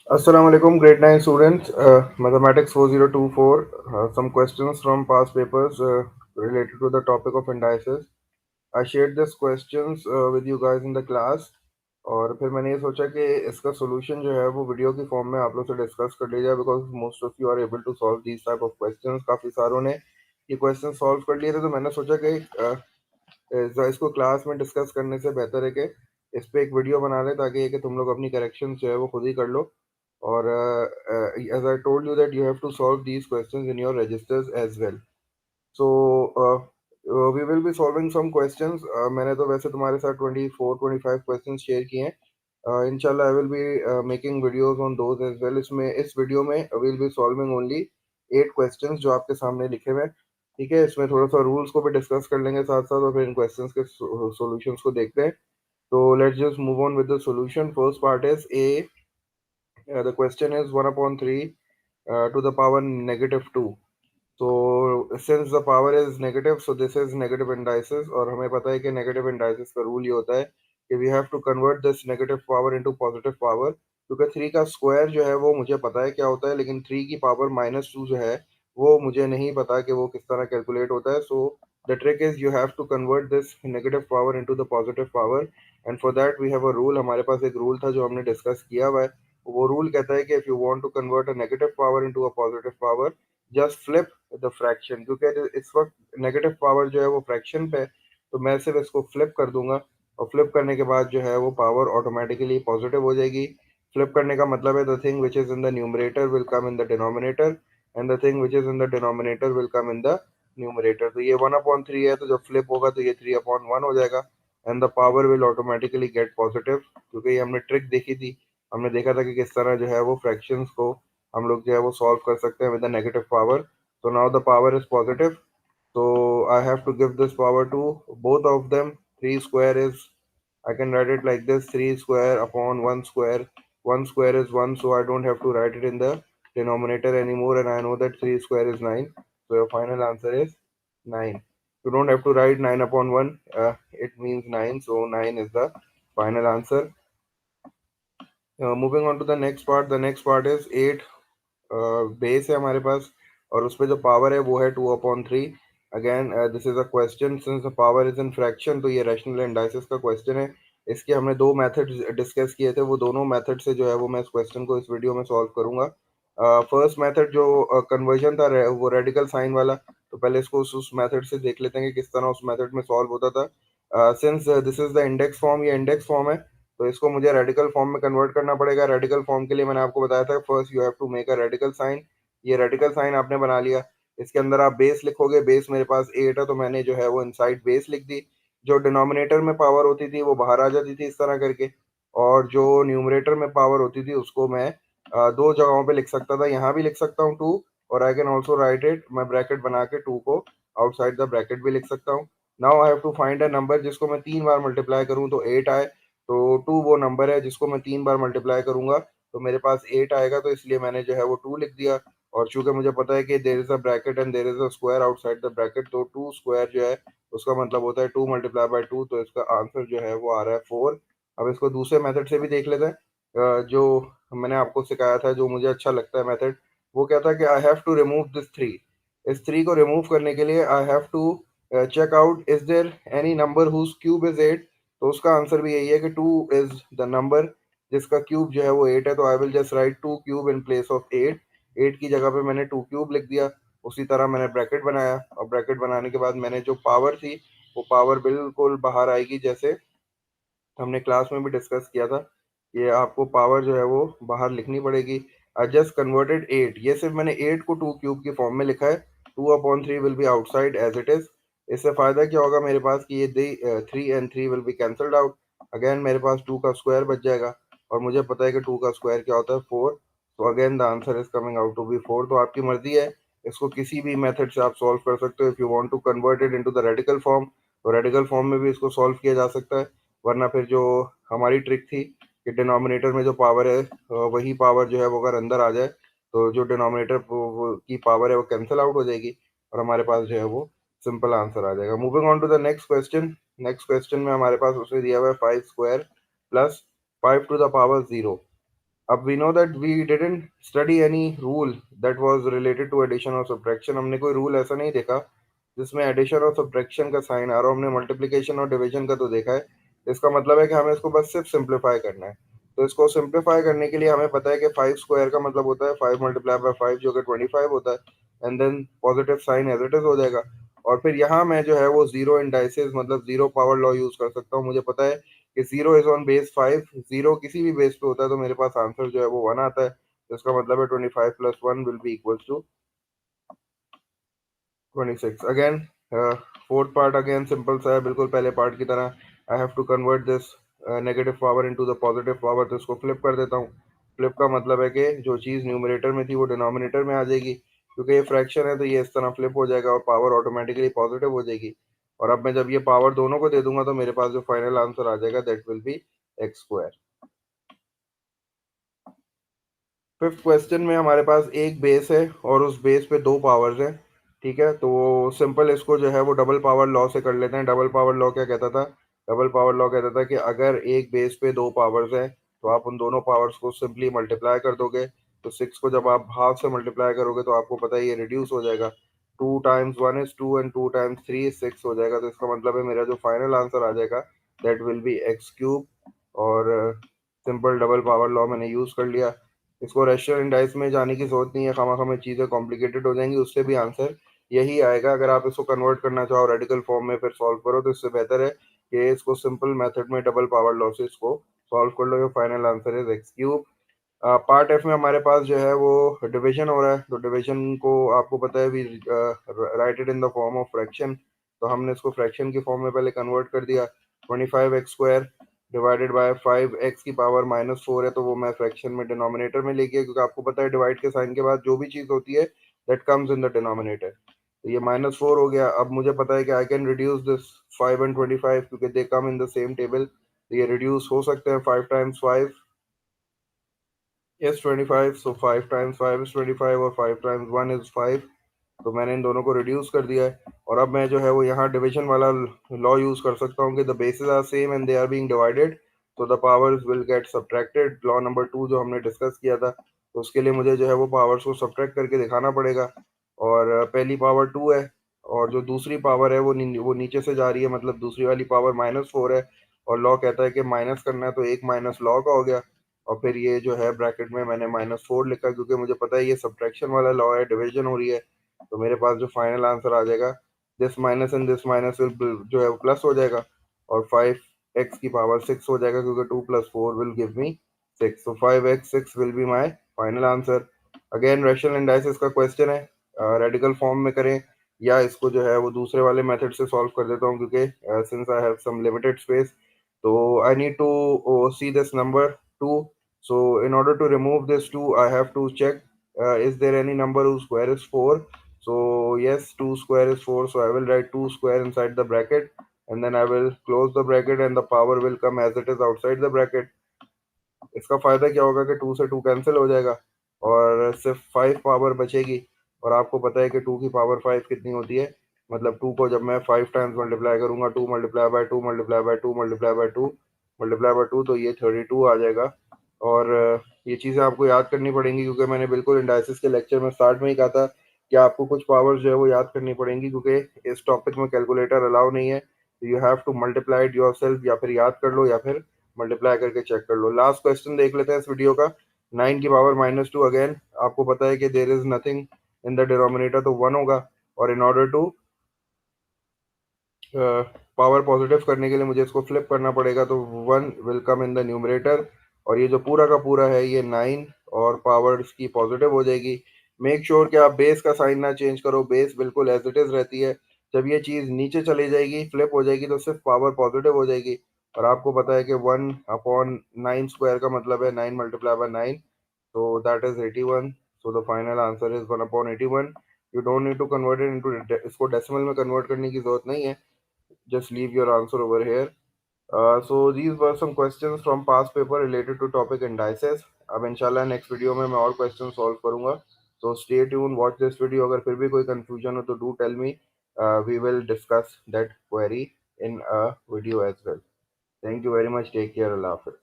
Assalamu alaikum, grade 9 students. Mathematics 4024. Some questions from past papers related to the topic of indices. I shared these questions with you guys in the class. और फिर मैंने ये सोचा कि इसका solution जो है वो वीडियो की फॉर्म में आप लोग से डिस्कस कर लिया जाए because most of you are able to solve these type of questions. काफ़ी सारों ने ये क्वेश्चन सॉल्व कर लिए थे, तो मैंने सोचा कि इसको क्लास में डिस्कस करने से बेहतर है कि इस पे एक वीडियो बना लें ताकि ये कि तुम लोग अपनी करेक्शन जो है वो खुद ही कर लो। और as I told you that you have to solve these questions in your registers as well. So we will be solving some questions. मैंने तो वैसे तुम्हारे साथ 24-25 क्वेश्चंस शेयर किए हैं। इंशाल्लाह I will be making videos on those as well. इसमें इस वीडियो में will be solving only 8 questions जो आपके सामने लिखे हुए हैं। ठीक है, इसमें थोड़ा सा रूल्स को भी डिस्कस कर लेंगे साथ साथ, और फिर इन क्वेश्चंस के सॉल्यूशंस को देखते हैं। तो let's just move on with the solution. First part is a, the question is 1 upon 3 to the power negative 2. So since the power is negative, so this is negative indices, और हमें पता है कि negative indices का rule ये होता है कि we have to convert this negative power into positive power। क्योंकि 3 का स्क्वायर जो है वो मुझे पता है क्या होता है, लेकिन 3 की पावर -2 जो है वो मुझे नहीं पता कि वो किस तरह कैलकुलेट होता है। So the trick is you have to convert this negative power into the positive power, and for that we have a rule. हमारे पास एक रूल था जो हमने डिस्कस किया हुआ है। वो रूल कहता है कि if you want to convert a negative power into a positive power, just flip the fraction. क्योंकि इस वक्त नेगेटिव पावर जो है वो फ्रैक्शन पे है, तो मैं सिर्फ इसको फ्लिप कर दूंगा, और फ्लिप करने के बाद जो है वो पावर ऑटोमेटिकली पॉजिटिव हो जाएगी। फ्लिप करने का मतलब है the thing which is in the numerator will come in the denominator, and the thing which is in the denominator will come in the numerator. तो ये 1/3 है, तो जब फ्लिप होगा तो ये 3/1 हो जाएगा, and the power will automatically gate positive. क्योंकि ये हमने ट्रिक देखी थी, हमने देखा था कि किस तरह जो है वो फ्रैक्शंस को हम लोग जो है वो सॉल्व कर सकते हैं with the negative power. So now the power is positive. So I have to give this power to both of them. 3 square is, I can write it like this, 3 square upon 1 square. 1 square is 1, so I don't have to write it in the denominator anymore, and I know that 3 square is 9. So your final answer is 9. You don't have to write 9 upon 1. It means 9, so 9 is the final answer. Moving on to the next part. The next part is 8 base है हमारे पास, और उस पर जो power है वो है 2/3। Again this is a question since the power is in fraction, तो ये रैशनल इंडाइसिस का क्वेश्चन है। इसके हमने दो मेथड्स डिस्कस किए थे, वो दोनों मेथड से जो है वो मैं इस क्वेश्चन को इस वीडियो में सॉल्व करूंगा। फर्स्ट मेथड जो कन्वर्जन था वो रेडिकल साइन वाला, तो पहले इसको उस मेथड से देख लेते हैं कि किस तरह उस मेथड में सॉल्व होता था। Since this is the index form, ये इंडेक्स फॉर्म है, तो इसको मुझे रेडिकल फॉर्म में कन्वर्ट करना पड़ेगा। रेडिकल फॉर्म के लिए मैंने आपको बताया था first you have to make a radical sign. ये रेडिकल साइन आपने बना लिया, इसके अंदर आप बेस लिखोगे। बेस मेरे पास 8 है, तो मैंने जो है वो इनसाइड बेस लिख दी। जो डिनोमिनेटर में पावर होती थी वो बाहर आ जाती थी इस तरह करके, और जो न्यूमरेटर में पावर होती थी उसको मैं दो जगहों पे लिख सकता था। यहाँ भी लिख सकता हूँ 2, और I can also right it, मैं ब्रैकेट बना के 2 को आउटसाइड द ब्रैकेट भी लिख सकता हूँ। Now I have to find a number जिसको मैं 3 बार मल्टीप्लाई करूँ तो 8 आए। तो 2 वो नंबर है जिसको मैं 3 बार मल्टीप्लाई करूंगा तो मेरे पास 8 आएगा, तो इसलिए मैंने जो है वो 2 लिख दिया। और चूंकि मुझे पता है कि there is a bracket and there is a square outside the bracket, तो 2 स्क्वायर जो है उसका मतलब होता है 2 मल्टीप्लाई बाय 2, तो इसका आंसर जो है वो आ रहा है 4। अब इसको दूसरे मेथड से भी देख लेते हैं। जो मैंने आपको सिखाया था, जो मुझे अच्छा लगता है मेथड, वो क्या था कि I have to remove this 3। इस 3 को रिमूव करने के लिए I have to check out is there any number whose cube is 8। तो उसका आंसर भी यही है कि 2 इज द नंबर जिसका क्यूब जो है वो 8 है। तो I will just write 2 cube in place of 8। 8 की जगह पे मैंने 2 क्यूब लिख दिया। उसी तरह मैंने ब्रैकेट बनाया, और ब्रैकेट बनाने के बाद मैंने जो पावर थी वो पावर बिल्कुल बाहर आएगी, जैसे हमने क्लास में भी डिस्कस किया था। ये आपको पावर जो है वो बाहर लिखनी पड़ेगी। आई जस्ट कन्वर्टेड 8, ये सिर्फ मैंने 8 को 2 क्यूब की फॉर्म में लिखा है। 2/3 will be outside as it is. इससे फायदा क्या होगा मेरे पास कि ये 3 and 3 will be cancelled out. Again मेरे पास 2 का स्क्वायर बच जाएगा, और मुझे पता है कि 2 का स्क्वायर क्या होता है 4। तो again the answer is coming out to be 4। तो आपकी मर्जी है, इसको किसी भी मेथड से आप सॉल्व कर सकते हो। If you want to convert it into the radical form, तो रेडिकल फॉर्म में भी इसको सॉल्व किया जा सकता है। वरना फिर जो हमारी ट्रिक थी कि डिनोमिनेटर में जो पावर है वही पावर जो है वो अगर अंदर आ जाए, तो जो डिनोमिनेटर की पावर है वो कैंसिल आउट हो जाएगी, और हमारे पास जो है वो सिंपल आंसर आ जाएगा। Moving on to the next question. Next question में हमारे पास उसने दिया हुआ है 5 square plus 5 to the power 0। अब we know that we didn't study any rule that was related to addition और सब्ट्रैक्शन। हमने कोई रूल ऐसा नहीं देखा जिसमें एडिशन और सब्ट्रैक्शन का साइन आ रहा हो। हमने मल्टीप्लिकेशन और डिवीजन का तो देखा है। इसका मतलब है कि हमें इसको बस सिर्फ सिंप्लीफाई करना है। तो इसको सिंप्लीफाई करने के लिए हमें पता है कि 5 स्क्वायर का मतलब होता है 5 × 5 जो कि 25 होता है, and then positive sign as it is हो जाएगा। और फिर यहाँ मैं जो है वो जीरो इंडाइसेस मतलब जीरो पावर लॉ यूज कर सकता हूँ। मुझे पता है कि zero is on base 5, zero किसी भी बेस पे होता है तो मेरे पास आंसर जो है वो 1 आता है। तो इसका मतलब है 25 + 1 will be equals to 26 again. Fourth part again simple सा है, बिल्कुल पहले पार्ट की तरह। I have to convert this negative power into the positive power. तो इसको फ्लिप कर देता हूँ। फ्लिप का मतलब है कि जो चीज़ न्यूमरेटर में थी वो डिनोमिनेटर में आ जाएगी, क्योंकि ये फ्रैक्शन है तो ये इस तरह फ्लिप हो जाएगा और पावर ऑटोमेटिकली पॉजिटिव हो जाएगी। और अब मैं जब ये पावर दोनों को दे दूंगा तो मेरे पास जो फाइनल आंसर आ जाएगा that will be x²। Fifth question में हमारे पास एक बेस है और उस बेस पे दो पावर्स हैं। ठीक है, तो सिंपल इसको जो है वो डबल पावर लॉ से कर लेते हैं। डबल पावर लॉ क्या कहता था? डबल पावर लॉ कहता था कि अगर एक बेस पे दो पावर्स हैं तो आप उन दोनों पावर्स को सिंपली मल्टीप्लाई कर दोगे। तो 6 को जब आप हाफ से मल्टीप्लाई करोगे तो आपको पता है ये रिड्यूस हो जाएगा। 2 × 1 = 2 एंड 2 × 3 = 6 हो जाएगा। तो इसका मतलब है मेरा जो फाइनल आंसर आ जाएगा दैट विल बी x³। और सिंपल डबल पावर लॉ मैंने यूज़ कर लिया। इसको रेशनल इंडाइस में जाने की जरूरत नहीं है, खामा में चीज़ें कॉम्प्लिकेटेड हो जाएंगी, उससे भी आंसर यही आएगा। अगर आप इसको कन्वर्ट करना चाहो रेडिकल फॉर्म में फिर सॉल्व करो, तो इससे बेहतर है कि इसको सिंपल मेथड में डबल पावर लॉ से इसको सॉल्व कर लो। Final answer is x³। Part F में हमारे पास जो है वो डिवीजन हो रहा है। तो डिवीजन को आपको पता है we write it in the form of fraction. तो हमने इसको फ्रैक्शन की फॉर्म में पहले कन्वर्ट कर दिया। 25x² डिवाइडेड बाय 5 x⁻⁻4 है, तो वो मैं फ्रैक्शन में डिनोमिनेटर में लेके, क्योंकि आपको पता है डिवाइड के साइन के बाद जो भी चीज़ होती है that comes in the denominator. तो ये -4 हो गया। अब मुझे पता है कि I can reduce this 5 and 25 क्योंकि दे कम इन द सेम टेबल। तो ये रिड्यूस हो सकते हैं। 5 × 5 is 25, so 5 × 5 is 25 और 5 × 1 is 5। तो मैंने इन दोनों को रिड्यूस कर दिया है। और अब मैं जो है वो यहाँ डिवीजन वाला लॉ यूज कर सकता हूँ कि the basis are same and they are being divided, तो the powers will get subtracted. Law number 2 जो हमने डिस्कस किया था, तो उसके लिए मुझे जो है वो पावर्स को सब्ट्रैक्ट करके दिखाना पड़ेगा। और पहली पावर 2 है और जो दूसरी पावर है वो नीचे से जा रही है, मतलब दूसरी वाली पावर -4 है। और लॉ कहता है कि माइनस करना है तो एक माइनस लॉ का हो गया। और फिर ये जो है ब्रैकेट में मैंने -4 लिखा क्योंकि मुझे पता है ये सब्ट्रैक्शन वाला लॉ है, डिवीजन हो रही है। तो मेरे पास जो फाइनल आंसर आ जाएगा this minus and this minus will जो है प्लस हो जाएगा। और 5 x⁻6 हो जाएगा क्योंकि 2 + 4 विल गिव मी 6। तो 5x6 will be my final answer. Again rational indices का क्वेश्चन है, रेडिकल फॉर्म में करें या इसको जो है वो दूसरे वाले मेथड से सॉल्व कर देता हूँ, क्योंकि since I have some limited space तो I need to see this number 2। so in order to remove this 2 I have to check is there any number whose square is 4. So yes, 2 square is 4, so I will write 2 square inside the bracket, and then I will close the bracket and the power will come as it is outside the bracket. इसका फायदा क्या होगा कि 2 से 2 cancel हो जाएगा और सिर्फ 5 पावर बचेगी। और आपको पता है कि 2 की पावर 5 कितनी होती है, मतलब 2 को जब मैं 5 टाइम्स मल्टीप्लाई करूंगा, 2 multiply by 2 multiply by 2 multiply by 2 multiply by 2, तो ये 32 आ जाएगा। और ये चीज़ें आपको याद करनी पड़ेंगी क्योंकि मैंने बिल्कुल इंडाइसिस के लेक्चर में स्टार्ट में ही कहा था कि आपको कुछ पावर्स जो है वो याद करनी पड़ेंगी, क्योंकि इस टॉपिक में कैलकुलेटर अलाउ नहीं है। तो you have to multiply it your self, या फिर याद कर लो या फिर मल्टीप्लाई करके चेक कर लो। लास्ट क्वेश्चन देख लेते हैं इस वीडियो का। 9 की पावर -2 अगेन आपको पता है कि there is nothing in the denominator, तो 1 होगा। और in order to power positive करने के लिए मुझे इसको फ्लिप करना पड़ेगा, तो 1 will come in the numerator. और ये जो पूरा का पूरा है ये 9 और पावर इसकी पॉजिटिव हो जाएगी। मेक श्योर कि आप बेस का साइन ना चेंज करो, बेस बिल्कुल एज इट इज रहती है। जब ये चीज़ नीचे चली जाएगी फ्लिप हो जाएगी तो सिर्फ पावर पॉजिटिव हो जाएगी। और आपको पता है कि 1/9² का मतलब है 9 multiply by 9, so that is 81। so the final answer is 1/81। you don't need to convert it into इसको डेसिमल में कन्वर्ट करने की जरूरत नहीं है, just leave your answer over here। so these were some questions from past paper related to topic indices। अब इंशाल्लाह next video में मैं और क्वेश्चन सॉल्व करूंगा। so stay tuned, watch this video। अगर फिर भी कोई कंफ्यूजन हो तो do tell me, we will discuss that query in a video as well। thank you very much, take care, Allah Hafiz।